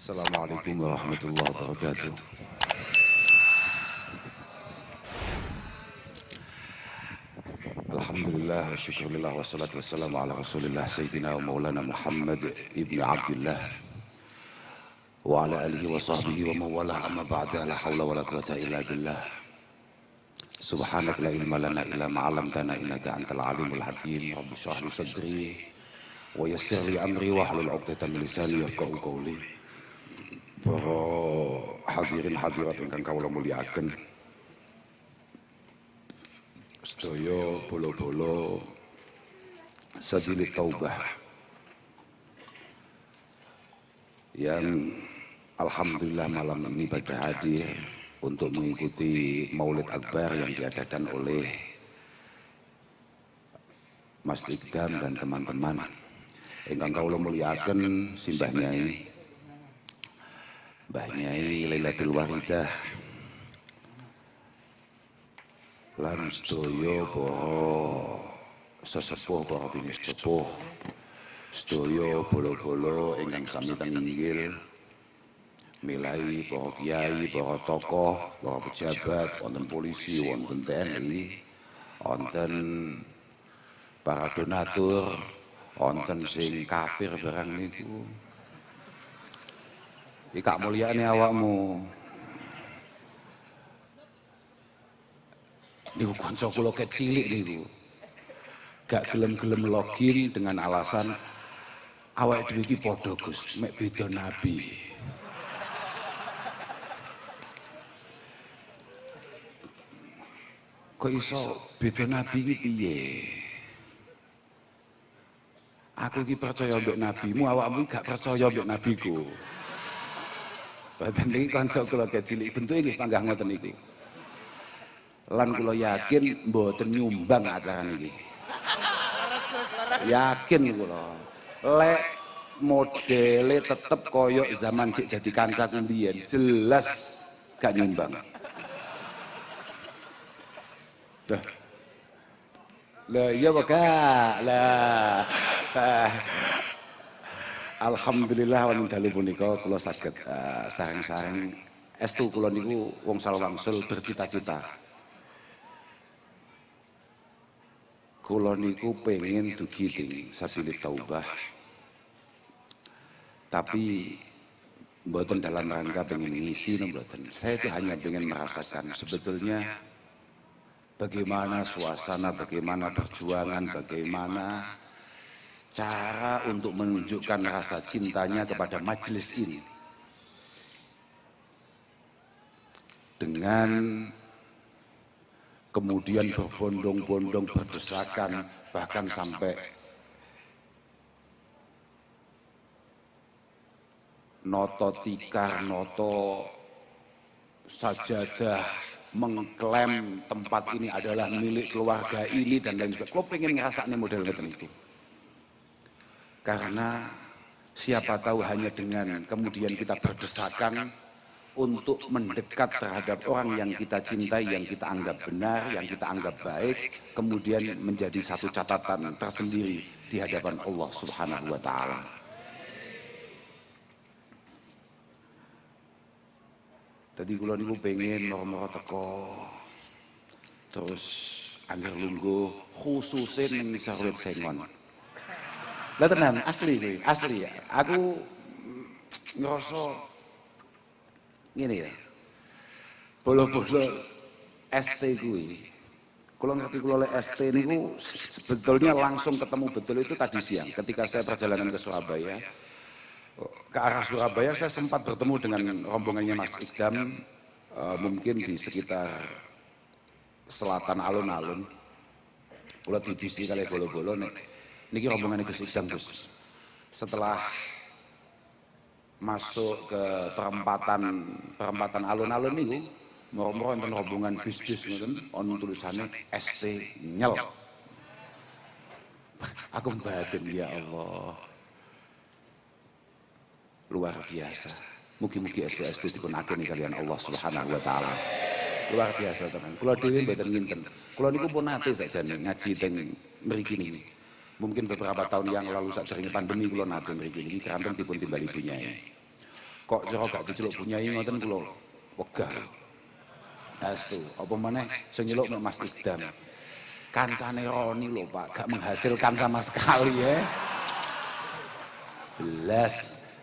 Assalamualaikum warahmatullahi wabarakatuh. Alhamdulillah wa syukurillah wa salatu wassalamu ala rasulillah Sayyidina wa maulana Muhammad ibn Abdullah wa ala alihi wa sahbihi wa mawalah amma ba'da la hawla wa la quwata illa billah. Subhanak la ilma lana illa ma'alamtana innaka antal alimul hakim. Rabbi shrah li sadri wa yassir li amri wa hlul 'uqdatam min lisani yafqahu qawli. Para hadirin hadirat ingkang kawula mulyakaken, sedaya bolo-bolo Sabilit Taubah yang alhamdulillah malam ini pada hadir untuk mengikuti Maulid Akbar yang diadakan oleh Mas Ikdam dan teman-teman. Ingkang kawula mulyakaken Simbah Nyai Mbah Nyai Lailatul Waridah lan sedaya para sesepuh, para bini sepuh, sedaya bolo-bolo ingkang sami teng inggil, milai para kiai, para tokoh, para pejabat, wonten polisi, wonten TNI, wonten para donatur, wonten sing kafir barang niku. Iki mulyane awakmu. Niku kanca kula kecilik niku. Gak gelem-gelem login dengan alasan awake dhewe iki padha Gus, mek beda nabi. Kok iso beda nabi iki piye? Aku iki percaya mbek nabimu, awakmu gak percaya mbek nabiku. Badan niki kanca kula kecilik bentuke nggih panggah ngoten niku. Lan kula yakin mboten nyumbang acara niki. Yakin kula. Lek modele tetep koyok zaman cek dadi kancaku mbiyen, jelas gak nyumbang. Dah. Lah iya apa gak? Lah. Alhamdulillah wonten dalu punika kula saged sareng-sareng estu kula niku wong salwangsul bercita-cita. Kula niku pengen dugi teng Sabilit Taubah. Tapi mboten dalam rangka pengen ngisi mboten. Saya itu hanya pengen merasakan sebetulnya bagaimana suasana, bagaimana perjuangan, bagaimana cara untuk menunjukkan rasa cintanya kepada majelis ini dengan kemudian berbondong-bondong berdesakan bahkan sampai noto tikar, noto sajadah mengklaim tempat ini adalah milik keluarga ini dan lain sebagainya. Kalau pengen ngerasaknya model ngeten itu. Karena siapa tahu hanya dengan kemudian kita berdesakan untuk mendekat terhadap orang yang kita cintai, yang kita anggap benar, yang kita anggap baik, kemudian menjadi satu catatan tersendiri di hadapan Allah Subhanahu wa Ta'ala. Tadi kula niku pengen moro-moro teko terus angger lungguh khususin ning Sarwet Sengon. Lah tenan asli kuwi, asli ya. Aku ngerasa ngene ya. Bolo-bolo ST kuwi. Kula ngerti kula lek ST niku sebetulnya langsung ketemu betul itu tadi siang ketika saya perjalanan ke Surabaya. Ke arah Surabaya saya sempat bertemu dengan rombongannya Mas Ikdam mungkin di sekitar selatan alun-alun. Kula dibisi kali bolo-bolo nek niki rombongan Gus Ikdam Gus. Setelah masuk ke perempatan alun-alun niku, moro-moro enten rombongan bis-bis ngoten, ono tulisane ST Nyel. Aku mbaten ya Allah. Luar biasa. Mugi-mugi ST dipunakeni kalian Allah Subhanahu wa Ta'ala. Luar biasa tenan. Kula dhewe mboten nginten. Kula niku pun nate sakjane ngaji teng mriki niki. Mungkin beberapa tahun yang lalu saat sering pandemi kula nate mriki niki keranten dipun timbali Ibu Nyai. Kok cara gak diceluk bunyai ngoten kula wegah. Astu, apa meneh sing nyeluk mek Mas Ikdam. Kancane Roni lho Pak, gak menghasilkan sama sekali ya. Belas.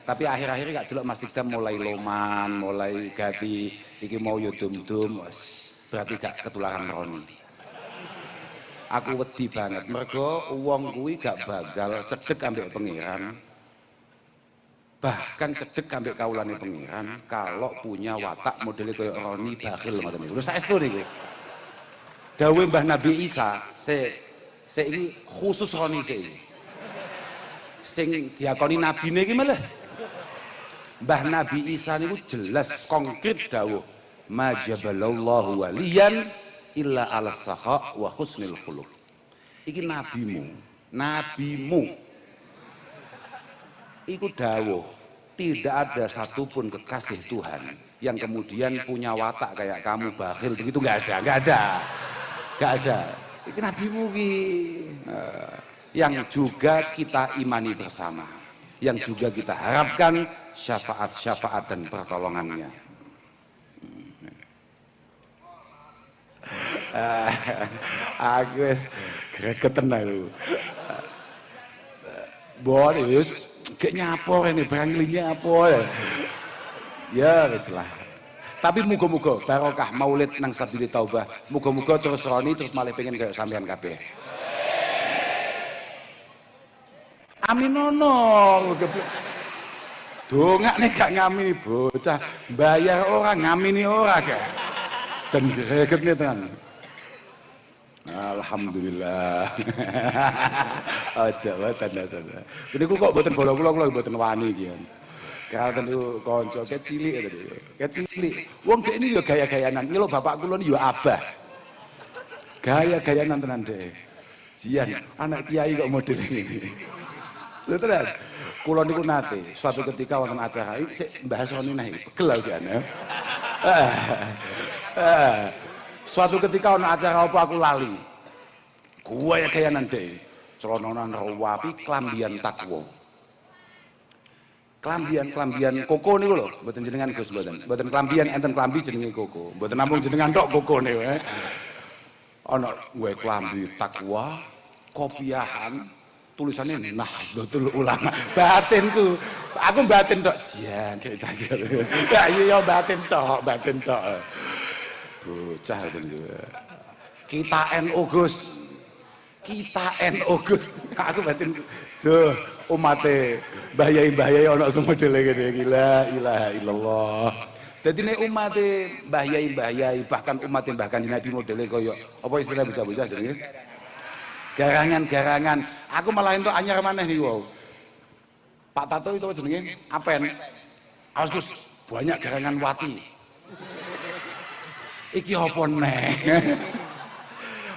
Tapi akhir-akhir gak delok Mas Ikdam mulai loman, mulai ganti iki mau yo dum-dum, berarti gak ketularan Roni. Aku wedi banget mergo wong kuwi gak bakal cedhek ambek pangeran. Bahkan cedek ambek kaulane pangeran kalau punya watak modele koyo Roni bakhil ngoten niku. Lho saestu niku. Dawuh Mbah Nabi Isa, iki khusus Roni sing diakoni nabine iki malah. Mbah Nabi Isa niku jelas konkret dawuh, "Majabalallahu waliyan illa 'alas sakha wa husnil khuluq." Iki nabimu. Iku dawuh, tidak ada satupun kekasih Tuhan yang kemudian punya watak kayak kamu bakhil begitu, nggak ada. Ini nabimu yang juga kita imani bersama, yang juga kita harapkan syafaat dan pertolongannya. Aku wis gregeten aku. Boleh gak nyapor ini berangilinya apa ya wis lah. Tapi muga-muga barokah maulid nang Sabili Taubah, muga-muga terus Roni terus malah pengen kayak sampean kabeh. Amin ono dongak nih gak ngamini bocah bayar orang ngamini orang gak jan greget nih tenan. Alhamdulillah. Aja tanda. Niku kok mboten bola kula mboten wani iki. Katen niku kanca ket cilik to. Ket cilik. Wong dek ini ya gaya-gayanan. Iki lho bapak kula ni ya abah. Gaya-gayanan tenan dek. Jian, anak kiai kok model ini. Lho tenan. Kula niku nate suatu ketika wonten acara iki sik bahas Roni nah pegel jian ya. Suatu ketika ana acara apa aku lali. Gua ya kaya nanti celononan rawapi klambian takwa. Klambian koko niku lho, mboten jenengan Gus mboten. Mboten klambian enten klambi jenenge koko. Mboten namung jenengan tok koko niku. Ana gue klambi takwa, kopiahan tulisannya Nahdlatul Ulama. Batinku, aku batin tok jan cagil. Ya iya batin tok. Bocah itu kita NU Gus, aku batin jo umate bahayai ono semodele gede gila ilaha illallah. Jadi nek umate bahayai bahkan umatnya bahkan Nabi modele koyo apa istilah bocah-bocah jenenge garangan. Aku malah entuk anyar maneh niku. Pak Tato itu jenenge apen. Awas Gus, banyak garangan wati. Iki apa neh?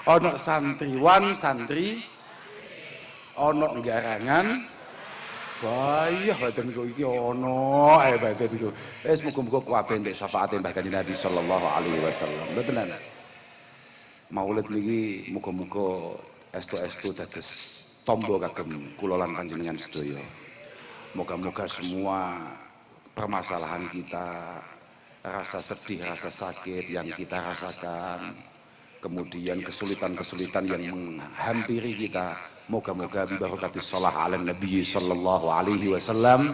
Ono santri, ono garangan, bayah badan ku iki ono, badan ku. Muga-muga kabeh entuk syafaate Mbah Kanjeng Nabi sallallahu alaihi wasallam. Betenan. Maulid niki muga-muga estu dados tombo kagem kula lan panjenengan sedaya. Moga-moga semua permasalahan kita, rasa sedih, rasa sakit yang kita rasakan, kemudian kesulitan-kesulitan yang menghampiri kita, moga-moga bi barakatis shalah ala nabi sallallahu alaihi wasallam,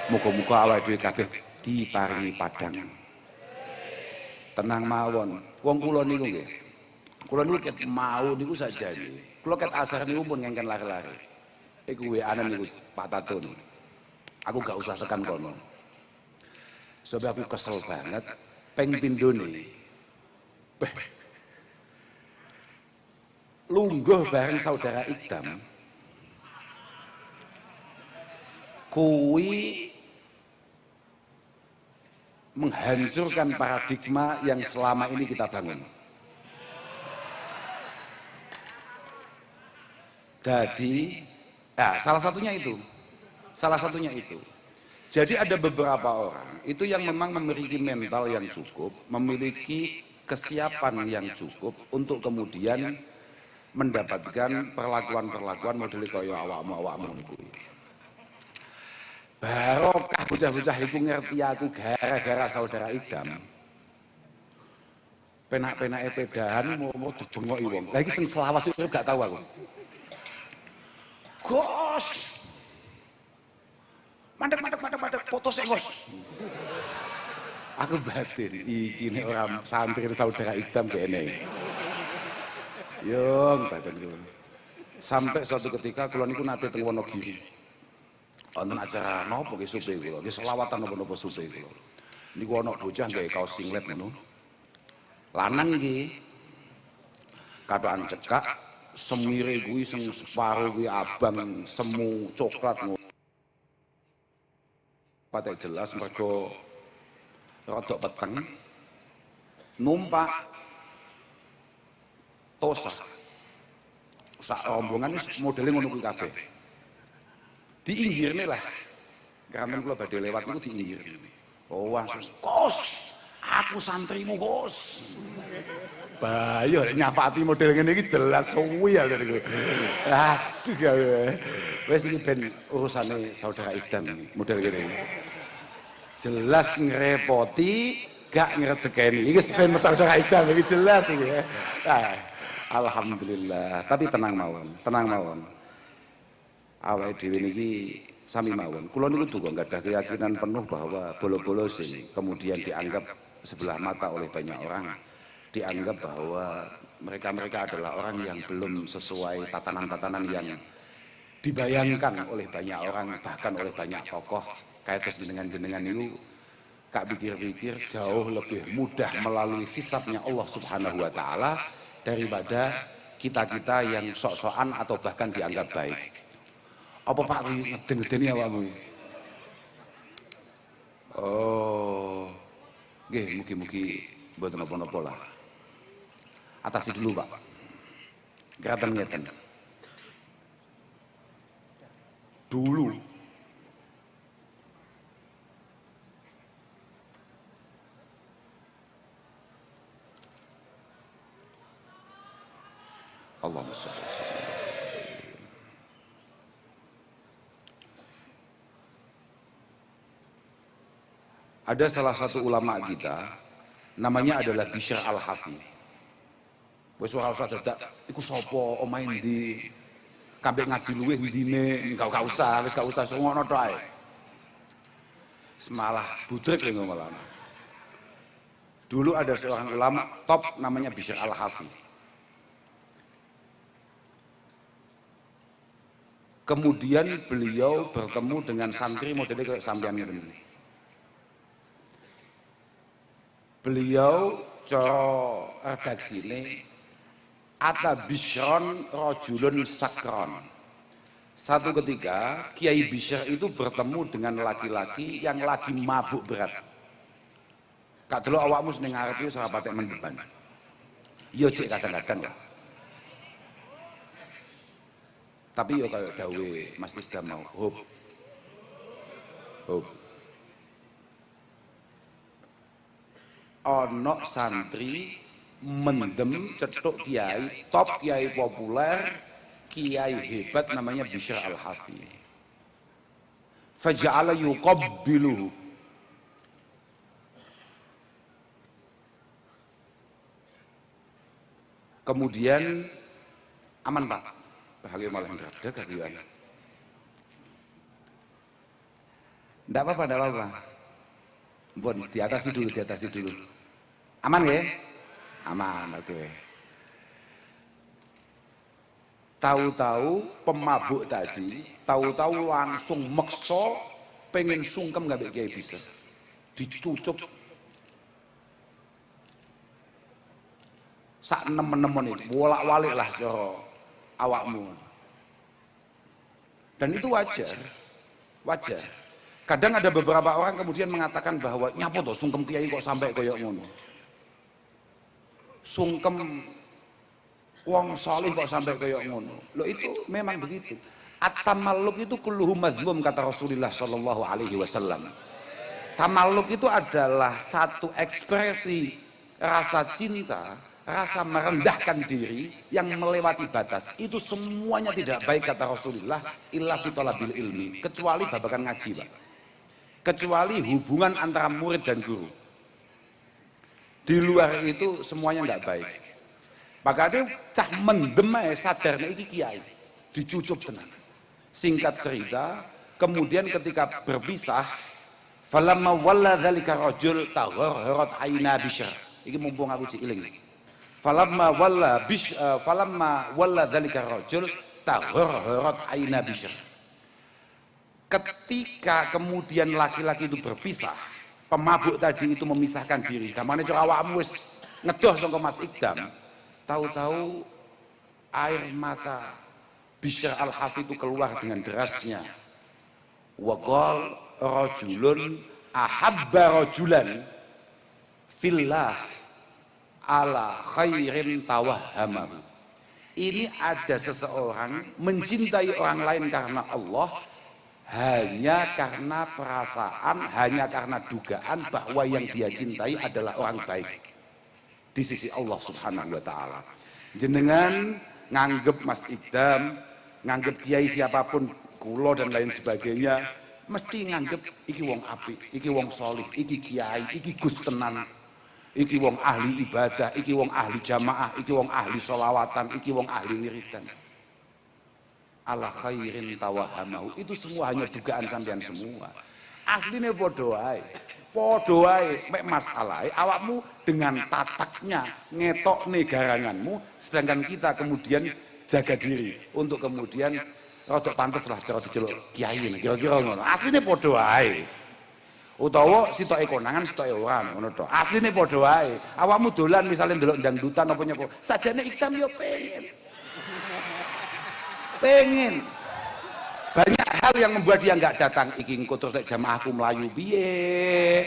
moga-moga awake dhewe kabeh diparingi padang. Tenang mawon. Wong kula niku nggih. Kula niku ket mau niku saja nggih. Kula ket asar niku pun ngengken lari-lari. Iku anan niku Pak Tato niku. Aku gak usah tekan kono. Sebab aku kesel banget peng pindone lungguh bareng saudara Ikdam kuwi menghancurkan paradigma yang selama ini kita bangun. Jadi salah satunya itu. Jadi ada beberapa orang itu yang memang memiliki mental yang cukup, memiliki kesiapan yang cukup untuk kemudian mendapatkan perlakuan model kaya awakmu kuwi. Barokah bocah-bocah iku ngerti aku gara-gara saudara Idam. Penak-penake pedahan mau dibengoki wong. Lah iki sing selawas itu gak tahu aku. Gus. Mandek foto sik, Gus. Aku batin iki nek ora santri saudara Idam kene. Yung batin ku. Sampai suatu ketika kula niku nate teng Wonogiri. Wonten acara napa nggih supe kula, nggih selawatan napa-napa supe kula. Niku ana bocah nggawe kaos singlet ngono. Lanang iki katokan cekak semire kuwi sing separo kuwi abang semu coklat ngono. Patek jelas mergo rodok peteng numpak Tosa. Sak rombongan wis modele ngono kuwi kabeh. Diinggirne lah. Kanten kula badhe lewat niku diinggirne. Oh, langsung kos. Aku santrimu, Gus. Bayo nyapati model ngene iki jelas suwi ya niku. Aduh gawe. Wis iki ben urusane saudara Idam model ngene iki. Jelas ngrepoti, gak ngrejekeni. Iki ben saudara Idam iki jelas iki. Alhamdulillah. Tapi tenang mawon, tenang mawon. Awake dhewe niki sami mawon. Kula niku duka gadah keyakinan penuh bahwa bolo-bolo sing kemudian dianggap sebelah mata oleh banyak orang, dianggap bahwa mereka adalah orang yang belum sesuai tatanan-tatanan yang dibayangkan oleh banyak orang, bahkan oleh banyak tokoh. Kayak terus jenengan itu kak pikir-pikir jauh lebih mudah melalui hisabnya Allah Subhanahu wa Ta'ala daripada kita-kita yang sok-sokan atau bahkan dianggap baik. Apa Pak ngeden-ngedeni awakmu? Oh, nggih, mugi-mugi mboten napa-napa lah. Atasi dulu, Pak. Geraten ngeten. Dulu Allahumma shalli ala sayyidina. Ada salah satu ulama kita, namanya adalah Bishr Al-Hafi. Wis ora usah dadak iku sapa omahe ndi, kambek ngadi luwih ndine, gak usah, wis gak usah ngono tok ae. Semalah budrek lho malah. Dulu ada seorang ulama top namanya Bishr Al-Hafi. Kemudian beliau bertemu dengan santri modelnya kayak sampean ngene. Beliau cara redaksine ata Bishron rajulun sakron. Satu ketika Kiai Bishr itu bertemu dengan laki-laki yang lagi mabuk berat. Kak delok awakmu ning ngarep iki ora patek mendepan. Ya cek kadang-kadang lah. Tapi yo kayak dawe Mas Isda mau hop. Ono santri mendem cetuk kiai, top kiai populer, kiai hebat namanya Bishr Al-Hafi. Faja'ala yuqabbiluhu. Kemudian aman Pak, bahagia malah ada kagian. Enggak apa-apa. Bon, diatasi dulu. Aman ya? Aman, oke. Tahu-tahu pemabuk tadi, tahu-tahu langsung meksa pengen sungkem nggak Kiai Bishr. Dicucuk sak nemen-nemen itu, bolak-balik lah cara awakmu. Dan itu wajar. Kadang ada beberapa orang kemudian mengatakan bahwa nyapa toh sungkem kiai kok sampai koyok ngono. Sungkem wong salih kok sampai koyok ngono. Loh itu memang begitu. At-tamalluk itu kulluhu madzmum kata Rasulullah sallallahu alaihi wasallam. Tamalluk itu adalah satu ekspresi rasa cinta, rasa merendahkan diri yang melewati batas. Itu semuanya tidak baik kata Rasulullah illa fi talabil ilmi, kecuali babakan ngaji, Pak. kecuali hubungan antara murid dan guru. Di luar itu semuanya nggak baik. Maka dia cah mendem sadar iki kiai, dicucup tenan. Singkat cerita, kemudian ketika berpisah, falamma walla dzalika rajul tagharrat aina Bishr. Iki mumpung aku cilik. Falamma walla dzalika rajul tagharrat aina Bishr. Ketika kemudian laki-laki itu berpisah, pemabuk tadi itu memisahkan diri. Gamane cok awakmu wis ngedoh saka Mas Ikdam. Tahu-tahu air mata Bishr al-Hafid itu keluar dengan derasnya. Wa qal rajulun ahabba rajulan fillah ala khairin tawahhamahu. Ini ada seseorang mencintai orang lain karena Allah, hanya karena perasaan, hanya karena dugaan bahwa yang dia cintai adalah orang baik di sisi Allah Subhanahu wa taala. Jenengan nganggep Mas Ikdam, nganggep kiai siapapun, kula dan lain sebagainya, mesti nganggep iki wong apik, iki wong solih, iki kiai, iki gus tenan, iki wong ahli ibadah, iki wong ahli jamaah, iki wong ahli sholawatan, iki wong ahli wiridan. Ala khairin tawahamahu, itu semua hanya dugaan sampean semua. Aslinya podo wae mek masalahe awakmu dengan tataknya ngetokne garanganmu, sedangkan kita kemudian jaga diri untuk kemudian rodok pantes lah cara diceluk kiai kira-kira ngono. Asline padha wae. Utawa sitoke konangan sitoke ora ngono to. Asline padha wae. Awakmu dolan misalnya ndelok dangdutan apa nyapa, sajane Ikdam yo pengen. Banyak hal yang membuat dia nggak datang. Iki engko terus lek jamaahku melayu piye?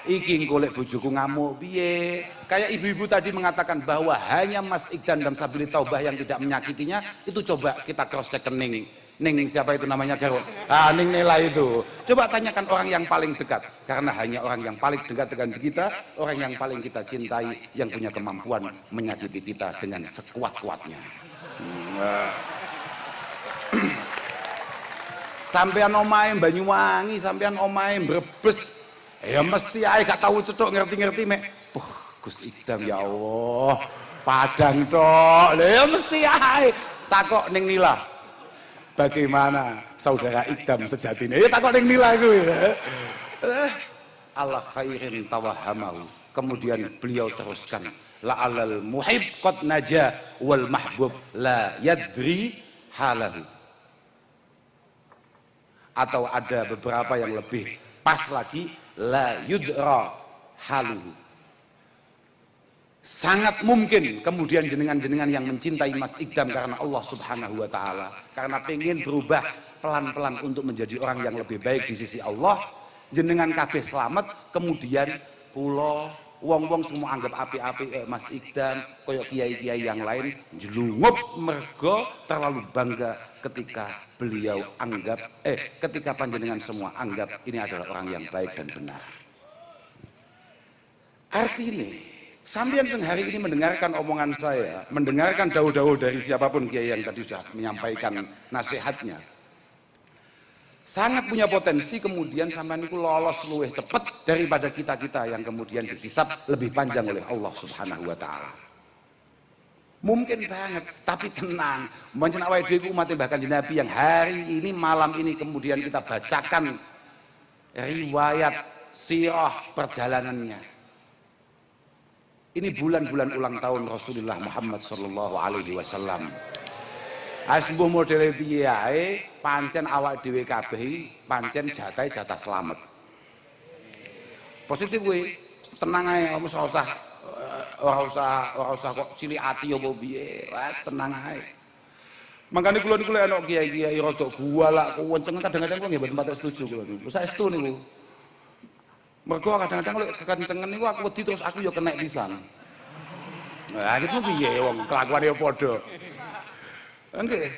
Iki engko lek bojoku ngamuk piye? Kayak ibu-ibu tadi mengatakan bahwa hanya Mas Ikdam dan Sabili Taubah yang tidak menyakitinya, itu coba kita cross check ke Ning siapa itu namanya Garo? Ning Nela itu. Coba tanyakan orang yang paling dekat, karena hanya orang yang paling dekat dengan kita, orang yang paling kita cintai, yang punya kemampuan menyakiti kita dengan sekuat-kuatnya. Sampean omahe Banyuwangi, sampean omahe Brebes, ya mesti ae gak tahu cetuk ngerti-ngerti mek. Gus Ikdam ya Allah, Padang tok. Ya mesti ae takok ning Nila. Bagaimana saudara Ikdam sejatinya? Ya takok ning Nila kuwi. Ala khairin tawahhamahu. Kemudian beliau teruskan, la'alal muhib qad naja wal mahbub la yadri halahu. Atau ada beberapa yang lebih pas lagi, la yudra haluhu. Sangat mungkin kemudian jenengan-jenengan yang mencintai Mas Ikdam karena Allah Subhanahu wa taala, karena pengen berubah pelan-pelan untuk menjadi orang yang lebih baik di sisi Allah, jenengan kabeh selamat, kemudian kula wong-wong semua anggap api-api Mas Ikdam, koyok kiai-kiai yang lain jelungup mergo terlalu bangga ketika beliau anggap ketika panjenengan semua anggap ini adalah orang yang baik dan benar. Artinya sampeyan sing hari ini mendengarkan omongan saya, mendengarkan dawuh-dawuh dari siapapun kiai yang tadi sudah menyampaikan nasihatnya, sangat punya potensi kemudian sampean niku lolos luwih cepet daripada kita-kita yang kemudian dihisab lebih panjang oleh Allah Subhanahu wa taala. Mungkin banget, tapi tenang. Pancen awake dhewe umat Mbah Kanjeng Nabi yang hari ini malam ini kemudian kita bacakan riwayat sirah perjalanannya. Ini bulan-bulan ulang tahun Rasulullah Muhammad sallallahu alaihi wasallam. Asmbuh modele piye ae, pancen awak dhewe kabeh pancen jatahe jatah slamet. Positif kuwi, tenang ae, ora usah kok cilik ati apa piye. Wes tenang ae. Mangkane kula niku lek ana kiai-kiai rada guwalak kuwenceng kadang-kadang kula nggih mboten patek setuju kula niku. Saestu niku. Mergo kadang-kadang lek kekencengen niku aku wedi terus aku ya kenek pisan. Lah gitu piye wong kelakuane ya padha. Nggih.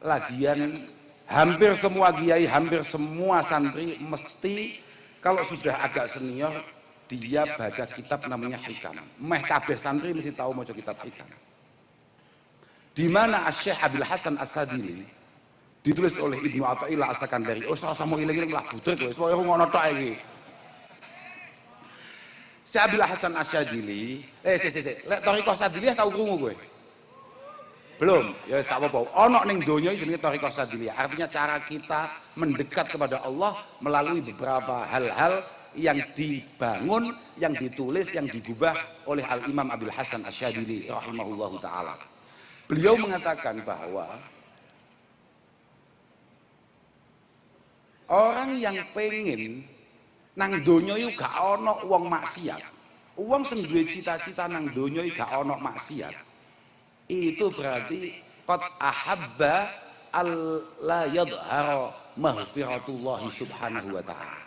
Lagian hampir semua kiai, hampir semua santri mesti kalau sudah agak senior dia baca kitab namanya Hikam. Meh kabeh santri mesti tahu maca kitab Hikam. Di mana Asy-Syaikh Abil Hasan As-Sadili Ditulis oleh Ibnu Athaillah As-Sakandari. Oh, sama iling-iling lah budrek wis koyo ngono tok iki. Si Abil Hasan Asyadili, lek thariqah Sadiliyah tau krungu kowe? Belum. Ya wis gak apa-apa. Ana ning donya jenenge thariqah Sadiliyah. Artinya cara kita mendekat kepada Allah melalui beberapa hal-hal yang dibangun, yang ditulis, yang digubah oleh Al-Imam Abil Hasan Asyadili rahimahullahu taala. Beliau mengatakan bahwa orang yang pengen nang donya iku gak ana wong maksiat. Wong sing duwe cita-cita nang donya iku gak ana maksiat. Itu berarti qad ahabba alla yadhhara maghfiratullah subhanahu wa ta'ala.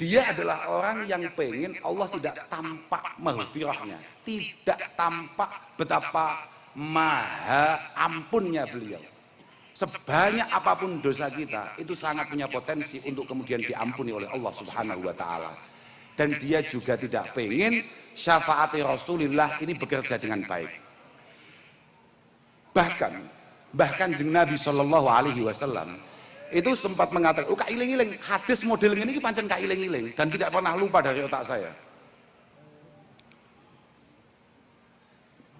Dia adalah orang yang pengen Allah tidak tampak maghfirahnya, tidak tampak betapa maha ampunnya beliau. Sebanyak apapun dosa kita itu sangat punya potensi untuk kemudian diampuni oleh Allah subhanahu wa ta'ala. Dan dia juga tidak pengen syafaat Rasulullah ini bekerja dengan baik. Bahkan Nabi Shallallahu Alaihi Wasallam itu sempat mengatakan, oh kailing-iling hadis model ini pancen kailing-iling dan tidak pernah lupa dari otak saya.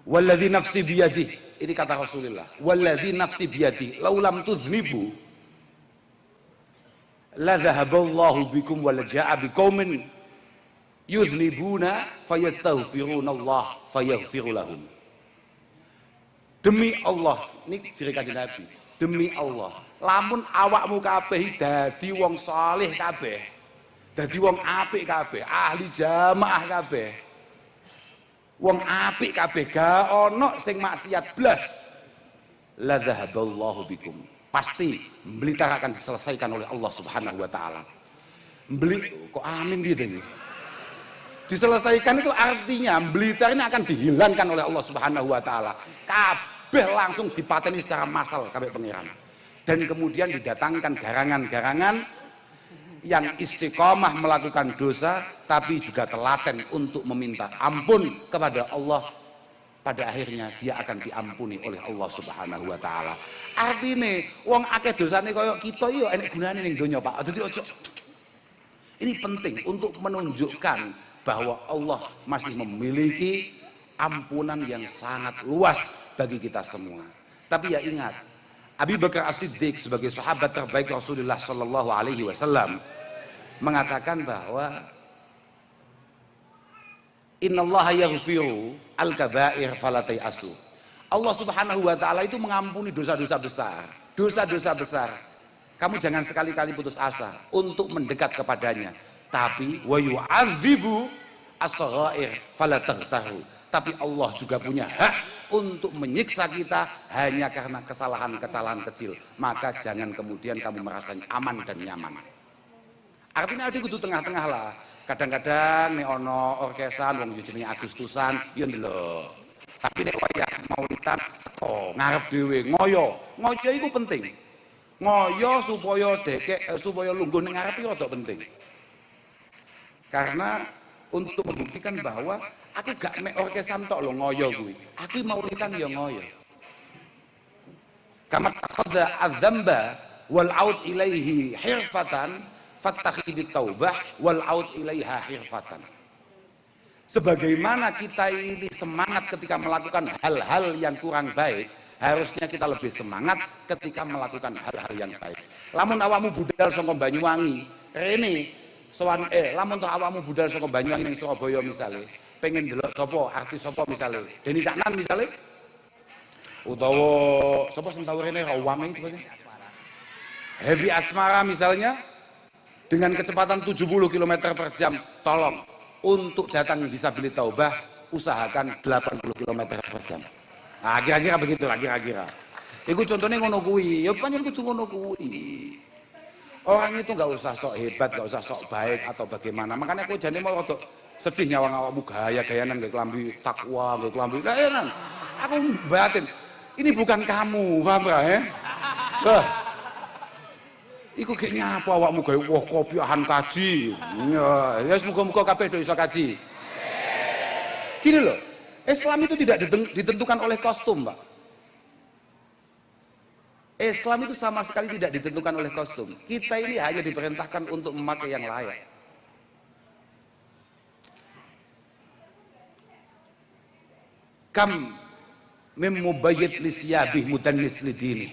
Walladzi nafsi biyadihi, ini kata Rasulullah, walladzi nafsi biyadihi law lam tudznibu la dhahaballahu bikum wa la jaa biqaumin yudznibuna fayastaghfiruna Allah fayaghfiru lahum. Demi Allah, ini ciri kanjeng Nabi. Demi Allah, lamun awakmu kabeh dadi wong saleh kabeh, dadi wong apik kabeh, ahli jamaah kabeh, wong apik kabeh, gak ono sing maksiat blas, la dzahaballahu bikum. Pasti Blitar akan diselesaikan oleh Allah Subhanahu wa taala. Kok amin gitu nih. Diselesaikan itu artinya Blitar ini akan dihilangkan oleh Allah Subhanahu wa taala. Kabeh langsung dipateni secara massal kabeh pangeran. Dan kemudian didatangkan garangan-garangan yang istiqomah melakukan dosa tapi juga telaten untuk meminta ampun kepada Allah. Pada akhirnya dia akan diampuni oleh Allah Subhanahu wa taala. Artine wong akeh dosane kaya kita yo enek gunane ning donya, Pak. Dadi ojo. Ini penting untuk menunjukkan bahwa Allah masih memiliki ampunan yang sangat luas bagi kita semua. Tapi ya ingat, Abu Bakar As-Siddiq sebagai sahabat terbaik Rasulullah Sallallahu Alaihi Wasallam mengatakan bahwa innallaha yaghfiru al-kaba'ir falatai asu. Allah Subhanahu wa taala itu mengampuni dosa-dosa besar. Dosa-dosa besar. Kamu jangan sekali-kali putus asa untuk mendekat kepadanya. Tapi wa yu'adzibu as-saghair fala taghtaru. Tapi Allah juga punya hak untuk menyiksa kita hanya karena kesalahan-kesalahan kecil. Maka jangan kemudian kamu merasa aman dan nyaman. Artinya ada kudu tengah-tengah lah. Kadang-kadang nek ana orkesan wong jenenge Agustusan ya ndelok. Tapi nek wayah maulidan ngarep dhewe ngoyo. Ngoyo iku penting. Ngoyo supaya dekek supaya lungguh ning ngarep iku rada penting. Karena untuk membuktikan bahwa aku gak mek orkesan tok lho ngoyo kuwi. Aku maulidan ya ngoyo. Kama qadza adzamba wal aud ilaihi hirfatan fattakhidit taubah wal aud ilaiha hirfatan. Sebagaimana kita ini semangat ketika melakukan hal-hal yang kurang baik, harusnya kita lebih semangat ketika melakukan hal-hal yang baik. Lamun awakmu budal saka Banyuwangi, rene sowan lamun to awakmu budal saka Banyuwangi ning Surabaya misale, pengen delok sapa artis sapa misale, Deni Caknan misale, utawa sapa sing tau rene Rawang iki sebagainya, Happy Asmara misalnya, dengan kecepatan 70 km per jam, tolong untuk datang di Sabilit Taubah usahakan 80 km per jam. Nah, kira-kira begitu lah, kira-kira. Iku contohnya ngono kuwi, ya pancen kudu ngono kuwi. Orang itu nggak usah sok hebat, nggak usah sok baik atau bagaimana. Makanya aku jane mau rada sedih nyawang awakmu gaya-gayanan nggak kelambi takwa, nggak kelambi gayanan. Aku batin, ini bukan kamu, paham gak ya? Iku gek nyapa awakmu gawe wah kopiahan kaji. Ya semoga-moga kabeh do iso kaji. Gini loh, Islam itu tidak ditentukan oleh kostum, Pak. Islam itu sama sekali tidak ditentukan oleh kostum. Kita ini hanya diperintahkan untuk memakai yang layak. Kam mim mubayyid li siyabih mudannis lidini.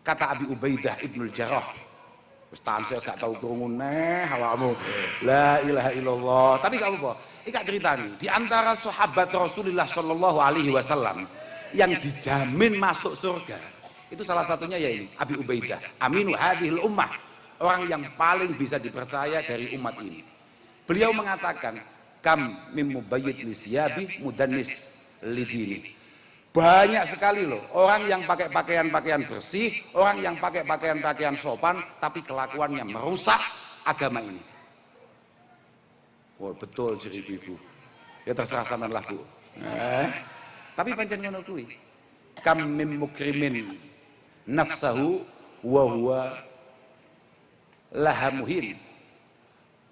Kata Abi Ubaidah Ibnul Jarrah. Ustaz saya gak tahu krungu neh awakmu. La ilaha illallah. Tapi gak apa-apa. Iki cerita nih, di antara sahabat Rasulullah sallallahu alaihi wasallam yang dijamin masuk surga. Itu salah satunya ya ini, Abi Ubaidah, aminu hadhil ummah, orang yang paling bisa dipercaya dari umat ini. Beliau mengatakan, kam mim mubayyid li siyabi mudannis lidini. Banyak sekali loh orang yang pakai pakaian-pakaian bersih, orang yang pakai pakaian-pakaian sopan, tapi kelakuannya merusak agama ini. Wah, betul ciri ibu. Ya terserah sampean lah Bu. Tapi pancen ngono kuwi. Kam mim mukrimin nafsahu wa huwa laha muhin.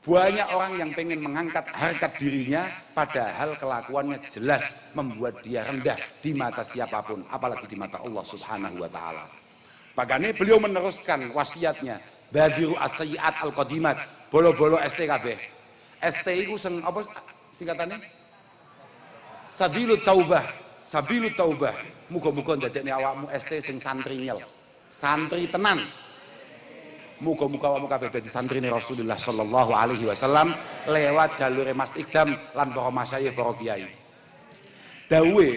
Banyak orang yang pengen mengangkat harkat dirinya, padahal kelakuannya jelas membuat dia rendah di mata siapapun, apalagi di mata Allah Subhanahu wa taala. Makanya beliau meneruskan wasiatnya, badiru as-sayyi'at al-qadimat, bolo-bolo ST kabeh. ST iku sing apa singkatannya? Sabilut taubah, sabilut taubah. Muga-muga ndadekne awakmu ST sing santri nyel. Santri tenan. Muga-muga awakmu kabeh dadi santrine Rasulullah sallallahu alaihi wasallam lewat jalur Mas Ikdam lan para masyayikh para kiai. Dawe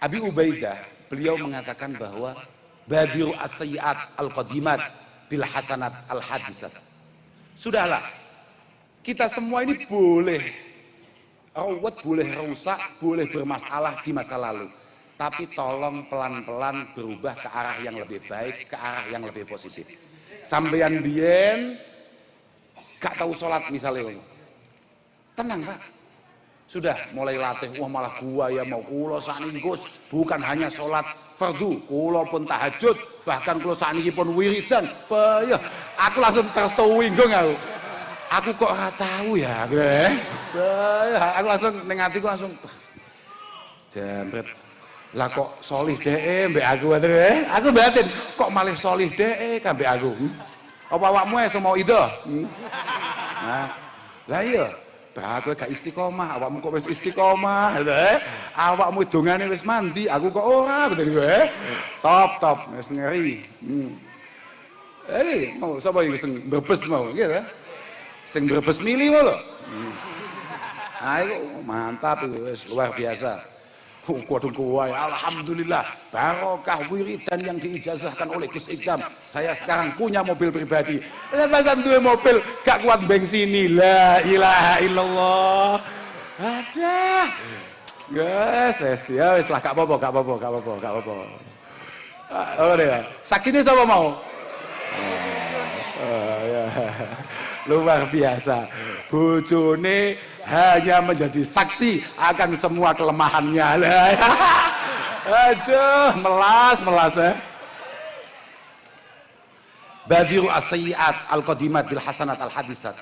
Abi Ubaidah, beliau mengatakan bahwa badiru as-sayyi'at al-qadimat bil hasanat al-hadisat. Sudahlah, kita semua ini boleh rawat, boleh rusak, boleh bermasalah di masa lalu. Tapi tolong pelan-pelan berubah ke arah yang lebih baik, ke arah yang lebih positif. Sampeyan biyen gak tahu sholat misalnya, tenang Pak. Sudah mulai latih, wah malah gua ya mau kulo sakniki Gus, bukan hanya sholat fardu, kulo pun tahajud, bahkan kulo sakniki pun wiridan. Ya, aku langsung tersinggung aku. Aku kok ora tahu ya, aku langsung ning atiku langsung jambret. Lah kok solih deh mbak aku aku batin kok malih solih deh kan mbak aku. Apa awakmu iso mau ido? Nah, lah iya, aku gak istiqomah, awakmu kok wis istiqomah, awakmu dongane wis mandi, aku kok ora, betul gue. Top, wis ngeri. Mau sapa iki sing brebes mau, gitu. Sing brebes milih mau lho. Ayo mantap wis luar biasa. Kudu kuwai, alhamdulillah barokah wiridan yang diijazahkan oleh Gus Ikdam. Saya sekarang punya mobil pribadi. Lepasan duwe mobil gak kuat bensini. La ilaha illallah. Ada. Yes, ya wis lah gak apa-apa. Oh ya. Saksine sapa mau? Ya. Luar biasa. Bojone hanya menjadi saksi akan semua kelemahannya. Aduh, melas ya. Badiru as-sayyi'at al-qadimat bil hasanat al-hadisat.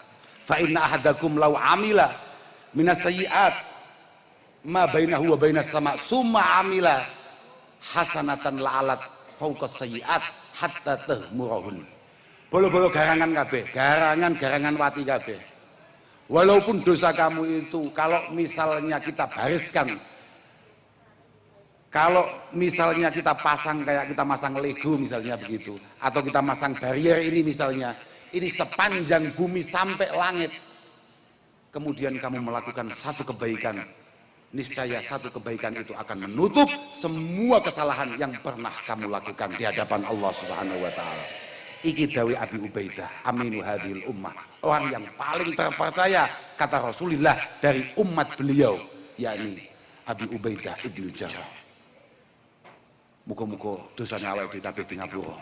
Fa inna ahadakum law amila minas sayyi'at ma bainahu wa bainas sama summa amila hasanatan la'alat fawqas sayyi'at hatta tahmurahun. Bolo-bolo garangan kabeh, garangan wati kabeh. Walaupun dosa kamu itu kalau misalnya kita bariskan, kalau misalnya kita pasang kayak kita masang Lego misalnya begitu, atau kita masang barrier ini misalnya, ini sepanjang bumi sampai langit, kemudian kamu melakukan satu kebaikan, niscaya satu kebaikan itu akan menutup semua kesalahan yang pernah kamu lakukan di hadapan Allah Subhanahu wa taala. Iki dawe Abi Ubaidah aminu hadhil ummah, orang yang paling terpercaya kata Rasulullah dari umat beliau, yakni Abi Ubaidah Ibnu Jarrah. Muga-muga dosane awake dhewe kabeh di ngapura.